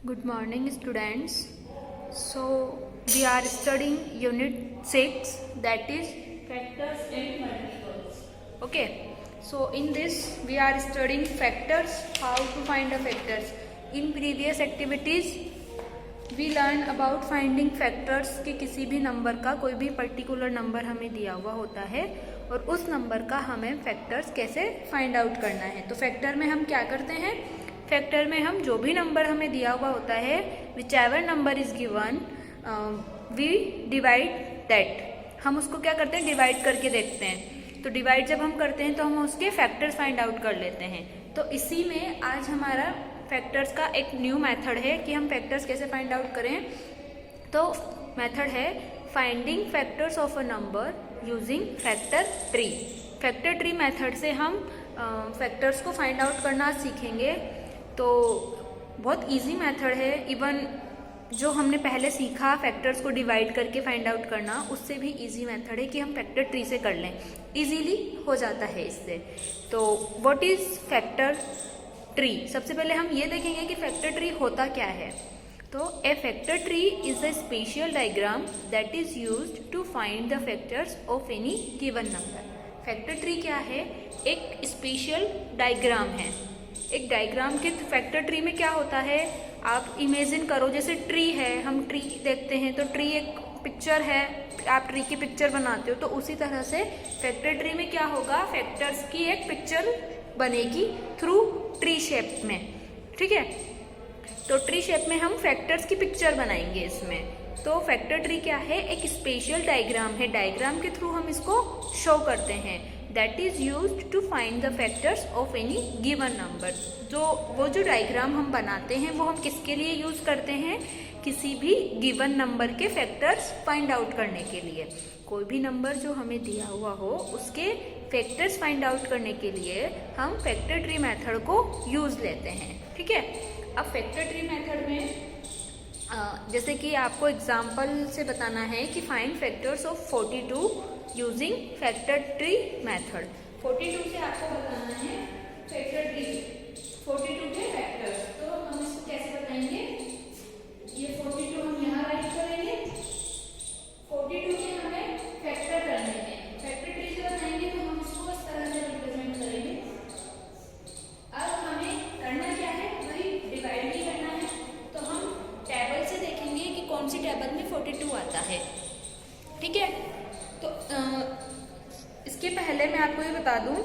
Good morning, students. So we are studying unit 6, that is factors and multiples. Okay, so in this we are studying factors, how to find the factors. In previous activities we learn about finding factors कि किसी भी number का कोई भी particular number हमें दिया हुआ होता है और उस नंबर का हमें फैक्टर्स कैसे फाइंड आउट करना है। तो फैक्टर में हम क्या करते हैं, फैक्टर में हम जो भी नंबर हमें दिया हुआ होता है, whichever number is given we divide that, हम उसको क्या करते हैं, डिवाइड करके देखते हैं। तो डिवाइड जब हम करते हैं तो हम उसके फैक्टर्स फाइंड आउट कर लेते हैं। तो इसी में आज हमारा फैक्टर्स का एक न्यू मेथड है कि हम फैक्टर्स कैसे फाइंड आउट करें। तो मेथड है finding factors of a number using factor tree. Factor tree method से हम फैक्टर्स को फाइंड आउट करना सीखेंगे। तो बहुत इजी मेथड है, इवन जो हमने पहले सीखा फैक्टर्स को डिवाइड करके फाइंड आउट करना, उससे भी इजी मेथड है कि हम फैक्टर ट्री से कर लें, इजीली हो जाता है इससे। तो व्हाट इज फैक्टर ट्री, सबसे पहले हम ये देखेंगे कि फैक्टर ट्री होता क्या है। तो a factor tree is a special diagram that is used to find the factors of any given number. Factor tree क्या है, एक स्पेशल डायग्राम है। एक डायग्राम के फैक्टर ट्री में क्या होता है, आप इमेजिन करो जैसे ट्री है, हम ट्री देखते हैं तो ट्री एक पिक्चर है, आप ट्री की पिक्चर बनाते हो, तो उसी तरह से फैक्टर ट्री में क्या होगा, फैक्टर्स की एक पिक्चर बनेगी थ्रू ट्री शेप में। ठीक है, तो ट्री शेप में हम फैक्टर्स की पिक्चर बनाएंगे इसमें। तो फैक्टर ट्री क्या है, एक स्पेशल डायग्राम है, डायग्राम के थ्रू हम इसको शो करते हैं। That is used to find the factors of any given number. वो जो डायग्राम हम बनाते हैं वो हम किसके लिए यूज करते हैं, किसी भी गिवन नंबर के फैक्टर्स फाइंड आउट करने के लिए। कोई भी नंबर जो हमें दिया हुआ हो उसके फैक्टर्स फाइंड आउट करने के लिए हम फैक्टर ट्री मेथड को यूज लेते हैं। ठीक है, अब फैक्टर ट्री मेथड में जैसे कि आपको एग्जाम्पल से बताना है कि find factors of 42 using factor tree method. 42 से आपको बताना है फैक्टर ट्री 42 के फैक्टर्स। तो हम इसको कैसे बताएंगे, ये 42 हम यहाँ राइट करेंगे, 42 के हमें फैक्टर करने हैं। फैक्टर ट्री से बताएंगे तो हम इसको इस तरह से रिप्रेजेंट करेंगे। अब हमें करना क्या है, वही डिवाइड भी करना है। तो हम टेबल से देखेंगे कि कौन सी टेबल में 42 आता है। ठीक है, तो इसके पहले मैं आपको ये बता दूं,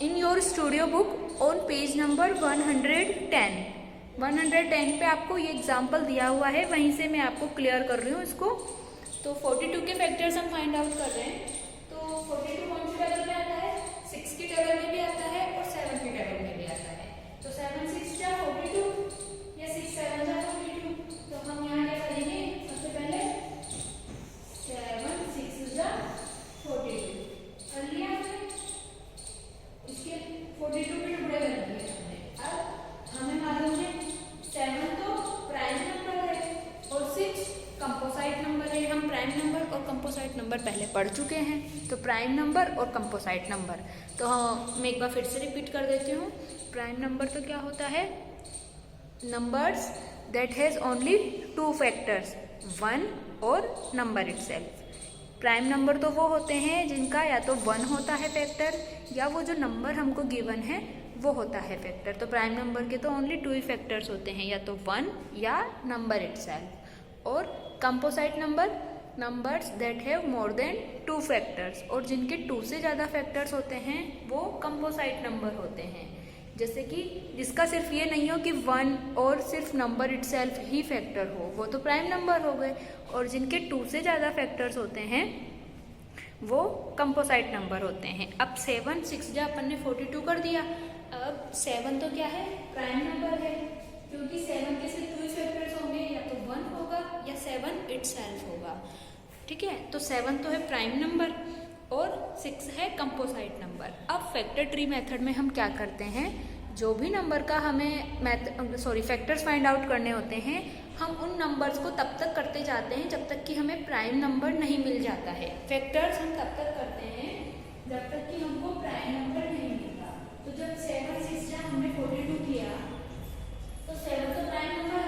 in your studio book on page number 110 पे आपको ये एग्जाम्पल दिया हुआ है, वहीं से मैं आपको क्लियर कर रही हूँ इसको। तो 42 के फैक्टर्स हम फाइंड आउट कर रहे हैं। तो 42 कौन सी टेबल में आता है, 6 की टेबल में भी आता है और 7 की टेबल में भी आता है। तो 7 6 जा 42 या 6 7 जा 42। तो हम यहाँ क्या करेंगे, सबसे पहले 7 6 जा 42 कर लिया हमने, इसके 42 के टुकड़े कर दिए हमने। अब हमें मालूम है 7 तो प्राइम नंबर है और 6 कंपोसाइट नंबर है। हम प्राइम नंबर और कंपोसाइट नंबर पहले पढ़ चुके हैं। तो प्राइम नंबर और कंपोसाइट नंबर, तो मैं एक बार फिर से रिपीट कर देती हूँ। प्राइम नंबर तो क्या होता है, numbers that has only 2 factors, 1 और नंबर इटसेल्फ। प्राइम नंबर तो वो होते हैं जिनका या तो 1 होता है फैक्टर, या वो जो नंबर हमको गिवन है वो होता है फैक्टर। तो प्राइम नंबर के तो ओनली 2 ही फैक्टर्स होते हैं, या तो 1 या नंबर इटसेल्फ। और composite number, numbers that have more than 2 factors, और जिनके 2 से ज़्यादा फैक्टर्स होते हैं वो कंपोसाइट नंबर होते हैं। जैसे कि जिसका सिर्फ ये नहीं हो कि 1 और सिर्फ नंबर इटसेल्फ ही फैक्टर हो, वो तो प्राइम नंबर हो गए। और जिनके 2 से ज़्यादा फैक्टर्स होते हैं वो कंपोसाइट नंबर होते हैं। अब 7 6 जा अपन ने 42 कर दिया। अब 7 तो क्या है, प्राइम नंबर है, क्योंकि 7 के सिर्फ 2 फैक्टर्स होंगे, या तो 1 होगा या 7 इटसेल्फ होगा। ठीक है, तो 7 तो है प्राइम नंबर और 6 है कंपोसाइट नंबर। अब फैक्टर ट्री मेथड में हम क्या करते हैं, जो भी नंबर का हमें फैक्टर्स फाइंड आउट करने होते हैं, हम उन नंबर्स को तब तक करते जाते हैं जब तक कि हमें प्राइम नंबर नहीं मिल जाता है। फैक्टर्स हम तब तक करते हैं जब तक कि हमको प्राइम नंबर नहीं मिलता। तो जब 7 6 जा हमने 42 किया तो 7 तो प्राइम नंबर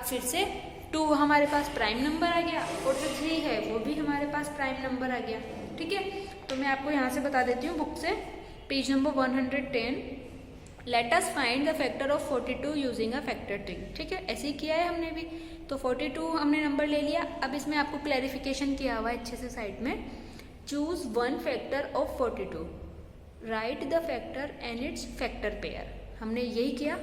अब फिर से 2 हमारे पास प्राइम नंबर आ गया और जो 3 है वो भी हमारे पास प्राइम नंबर आ गया। ठीक है, तो मैं आपको यहाँ से बता देती हूँ बुक से, page number 110, let us find the factor of 42 using a factor tree. ठीक है, ऐसे ही किया है हमने भी। तो 42 हमने नंबर ले लिया। अब इसमें आपको क्लैरिफिकेशन किया हुआ है अच्छे से साइड में, choose one factor of 42, right the factor and it's factor pair. हमने यही किया,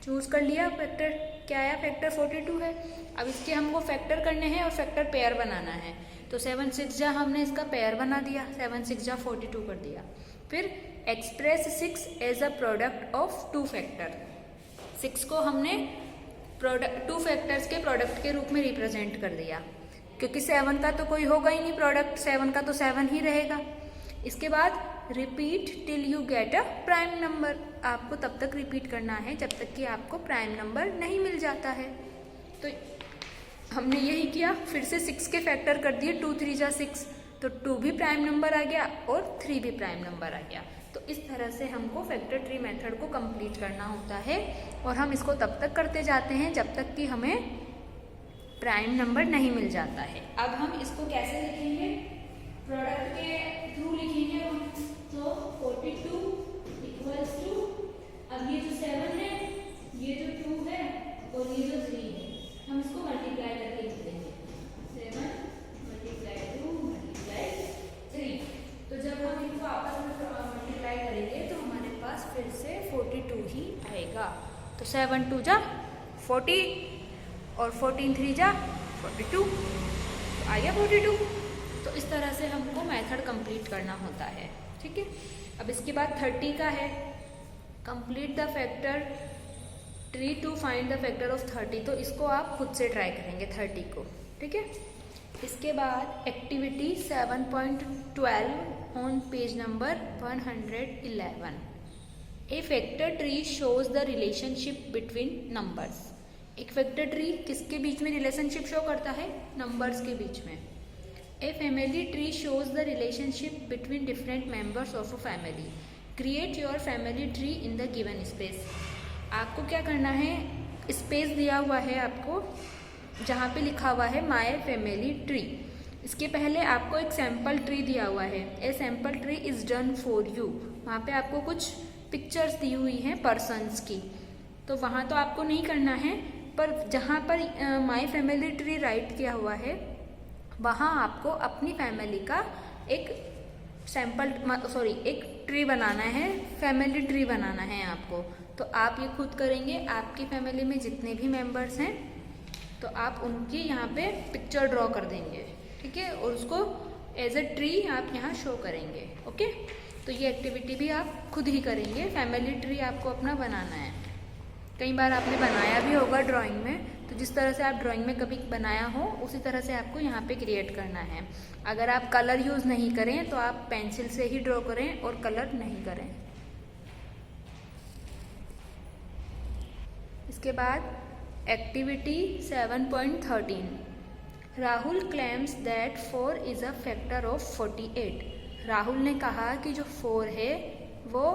चूज कर लिया फैक्टर, क्या आया, फैक्टर 42 है। अब इसके हमको फैक्टर करने हैं और फैक्टर पेयर बनाना है। तो 7 6 जा हमने इसका पेयर बना दिया, 7 6 जा 42 कर दिया। फिर express 6 as a product of 2 factor, 6 को हमने प्रोडक्ट 2 फैक्टर्स के प्रोडक्ट के रूप में रिप्रेजेंट कर दिया, क्योंकि 7 का तो कोई होगा ही नहीं प्रोडक्ट, 7 का तो 7 ही रहेगा। इसके बाद repeat till you get a prime number, आपको तब तक रिपीट करना है जब तक कि आपको प्राइम नंबर नहीं मिल जाता है। तो हमने यही किया, फिर से 6 के फैक्टर कर दिए, 2 3 जा 6, तो 2 भी प्राइम नंबर आ गया और 3 भी प्राइम नंबर आ गया। तो इस तरह से हमको फैक्टर ट्री मेथड को कंप्लीट करना होता है और हम इसको तब तक करते जाते हैं जब तक कि हमें प्राइम नंबर नहीं मिल जाता है। अब हम इसको कैसे लिखेंगे, प्रोडक्ट के थ्रू लिखेंगे हम। तो 42 इक्वल्स टू, अब ये जो 7 है, ये जो 2 है और ये जो 3 है, हम इसको मल्टीप्लाई करके लिख देंगे, 7 मल्टीप्लाई 2 मल्टीप्लाई 3। तो जब हम इनको आपस में मल्टीप्लाई करेंगे तो हमारे पास फिर से 42 ही आएगा। तो 7 2 जा 40 और 14 3 जा 42, तो आ गया 42। तो इस तरह से हमको मेथड कंप्लीट करना होता है। ठीक है, अब इसके बाद 30 का है, complete the factor tree to find the factor of 30। तो इसको आप खुद से ट्राई करेंगे 30 को। ठीक है, इसके बाद activity 7.12 on page number 111, A factor tree shows the relationship between numbers. एक फैक्टर ट्री किसके बीच में रिलेशनशिप शो करता है, नंबर्स के बीच में। A family tree shows the relationship between different members of a family, create your family tree in the given space. आपको क्या करना है, स्पेस दिया हुआ है आपको जहाँ पे लिखा हुआ है माय फैमिली ट्री, इसके पहले आपको एक सैम्पल ट्री दिया हुआ है, ए sample tree is done for you. वहाँ पे आपको कुछ पिक्चर्स दी हुई हैं पर्सन्स की, तो वहाँ तो आपको नहीं करना है, पर जहाँ पर माय फैमिली ट्री राइट किया हुआ है वहाँ आपको अपनी फैमिली का एक एक ट्री बनाना है, फैमिली ट्री बनाना है आपको। तो आप ये खुद करेंगे, आपकी फैमिली में जितने भी मेंबर्स हैं तो आप उनकी यहाँ पे पिक्चर ड्रॉ कर देंगे। ठीक है, और उसको एज ए ट्री आप यहाँ शो करेंगे। ओके, तो ये एक्टिविटी भी आप खुद ही करेंगे, फैमिली ट्री आपको अपना बनाना है। कई बार आपने बनाया भी होगा ड्राइंग में, तो जिस तरह से आप ड्राइंग में कभी बनाया हो उसी तरह से आपको यहाँ पे क्रिएट करना है। अगर आप कलर यूज़ नहीं करें तो आप पेंसिल से ही ड्रॉ करें और कलर नहीं करें। इसके बाद activity 7.13, Rahul claims that 4 is a factor of 48। Rahul ने कहा कि जो 4 है वो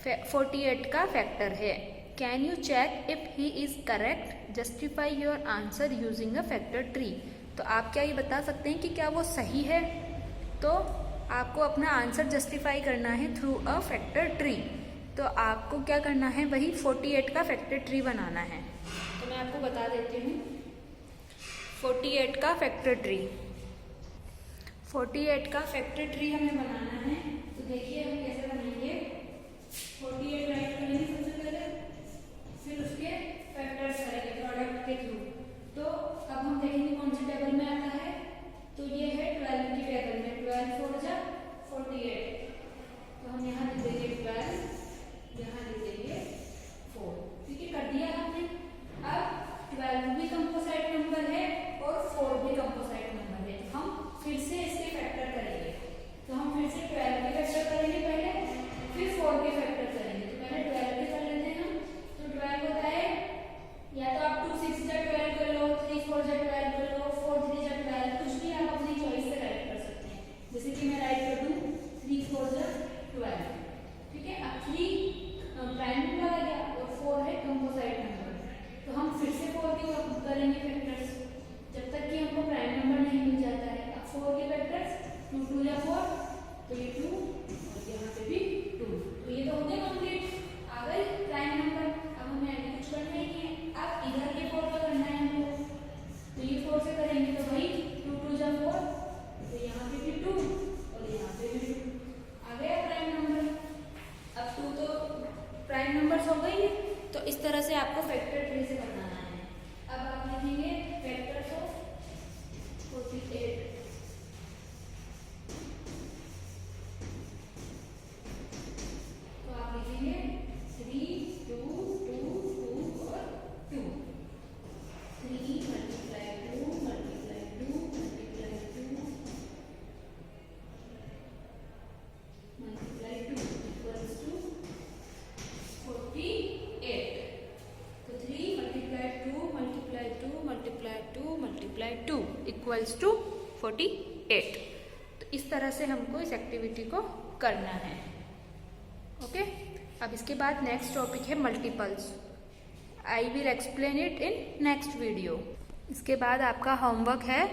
48 का फैक्टर है। Can you check if he is correct, justify your answer using a factor tree. तो आप क्या ये बता सकते हैं कि क्या वो सही है, तो आपको अपना आंसर जस्टिफाई करना है थ्रू अ फैक्टर ट्री। तो आपको क्या करना है, वही 48 का फैक्टर ट्री बनाना है। तो मैं आपको बता देती हूँ 48 का फैक्टर ट्री। 48 का फैक्टर ट्री हमें बनाना है, तो देखिए हम कैसे बनाएंगे। 48 राइट करेंगे सबसे पहले, फिर उसके फैक्टर्स करेंगे प्रोडक्ट के थ्रू। तो अब हम देखेंगे कौन से टेबल में आता है, तो ये है 12 की टेबल में, 12 4 जा 48। तो हम यहाँ लिख देंगे 12, यहाँ लिख देंगे 4। ठीक है, कर दिया हमने। अब 12 भी कंपोजिट नंबर है और 4 भी कंपोजिट नंबर है, हम फिर से इसके फैक्टर करेंगे। तो हम फिर से 12 के फैक्टर करेंगे पहले, फिर 4 के फैक्टर करेंगे। तो पहले तो ये 2 और यहाँ पे भी 2। तो ये तो हो गए कंप्लीट, आ गए प्राइम नंबर। अब हमें आगे कुछ करना ही है। अब इधर के 4 का करना है हमको, तो ये 4 से करेंगे तो भाई 2 2 जा 4, तो यहाँ पे भी 2 और यहाँ पे भी 2, आ गया प्राइम नंबर। अब 2 तो प्राइम नंबर्स हो गई है, तो इस तरह से आपको फैक्टर ट्री से बनाना है। अब आप लिखेंगे फैक्टर्स ऑफ 48, तो आप लिखेंगे 3 2 2 2 और 2, 3 multiply 2 multiply 2 multiply 2 multiply 2 equals to 48। तो 3 multiply 2 multiply 2 multiply 2 multiply 2 equals to 48। तो इस तरह से हमको इस एक्टिविटी को करना है। ओके, अब इसके बाद नेक्स्ट टॉपिक है multiples. I will explain it in next video. इसके बाद आपका होमवर्क है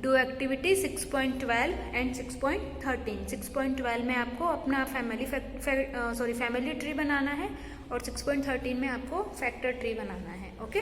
डू एक्टिविटी 6.12 एंड 6.13। 6.12 में आपको अपना फैमिली ट्री बनाना है और 6.13 में आपको फैक्टर ट्री बनाना है। ओके।